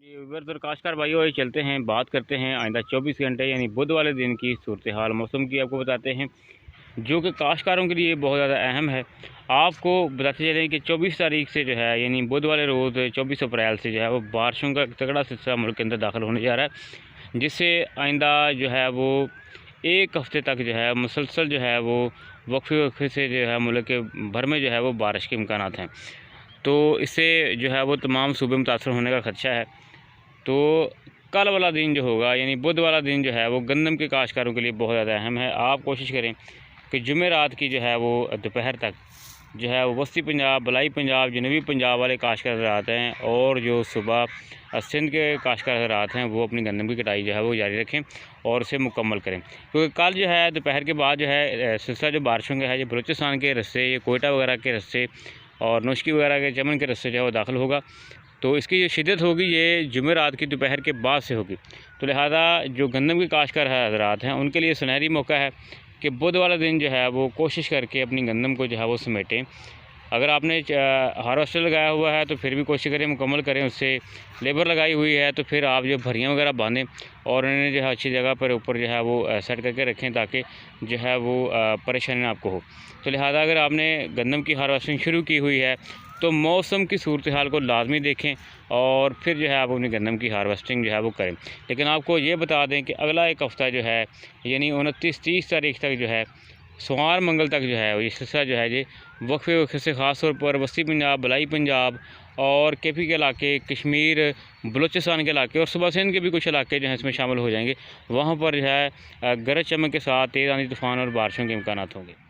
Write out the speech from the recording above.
जी viewers और काश्तकार भाइयों, आइए चलते हैं, बात करते हैं आइंदा 24 घंटे यानी बुध वाले दिन की सूरत हाल मौसम की आपको बताते हैं, जो कि काश्तकारों के लिए बहुत ज़्यादा अहम है। आपको बताते चलें कि 24 तारीख से जो है यानी बुध वाले रोज़ 24 अप्रैल से जो है वो बारिशों का तगड़ा सिलसिला मुल्क के अंदर दाखिल होने जा रहा है, जिससे आइंदा जो है वो एक हफ़्ते तक जो है मुसलसल जो है वो वक्फे वक्फे से जो है मुल्क के भर में जो है वो बारिश के इम्कानात हैं। तो इससे जो है वो तमाम सूबे मुतासर होने का खदशा है। तो कल वाला दिन जो होगा यानी बुध वाला दिन जो है वो गंदम के काश्तकारों के लिए बहुत ज़्यादा अहम है। आप कोशिश करें कि जुमेरात की जो है वो दोपहर तक जो है वो वस्ती पंजाब, बलाई पंजाब, जनूबी पंजाब वाले काश्तकार हज़रात हैं और जो सुबह सिंध के काश्तकार हज़रात हैं वो अपनी गंदम की कटाई जो है वो जारी रखें और उसे मुकम्मल करें, क्योंकि कल जो है दोपहर के बाद जो है सिलसिला जो बारिशों का है ये बलूचिस्तान के रस्ते, ये कोयटा वगैरह के रस्ते और नुश्की वगैरह के चमन के रस्ते जो है वो दाखिल होगा। तो इसकी जो शिद्दत होगी ये जुमेरात की दोपहर के बाद से होगी। तो लिहाजा जो गंदम के काश्तकार हज़रात हैं उनके लिए सुनहरी मौका है कि बुध वाला दिन जो है वो कोशिश करके अपनी गंदम को जो है वो समेटें। अगर आपने हार्वेस्टर लगाया हुआ है तो फिर भी कोशिश करें मुकम्मल करें, उससे लेबर लगाई हुई है तो फिर आप जो भरियाँ वगैरह बांधें और उन्हें जो है अच्छी जगह पर ऊपर जो है वो सेट करके रखें ताकि जो है वो परेशानी ना आपको हो। तो लिहाजा अगर आपने गंदम की हार्वेस्टिंग शुरू की हुई है तो मौसम की सूरत हाल को लाजमी देखें और फिर जो है आप अपनी गंदम की हार्वेस्टिंग जो है वो करें। लेकिन आपको ये बता दें कि अगला एक हफ़्ता जो है यानी 29-30 तारीख तक जो है सोमवार मंगल तक जो है ये सिलसिला जो है ये वक्फे वक्फे से ख़ास तौर पर वस्ती पंजाब, बलाई पंजाब और केपी के इलाके, कश्मीर, बलूचिस्तान के इलाके और सुबह सिंध के भी कुछ इलाके जो हैं इसमें शामिल हो जाएंगे। वहाँ पर जो है गरज चमक के साथ तेज़ आंधी तूफ़ान और बारिशों के इम्कानात होंगे।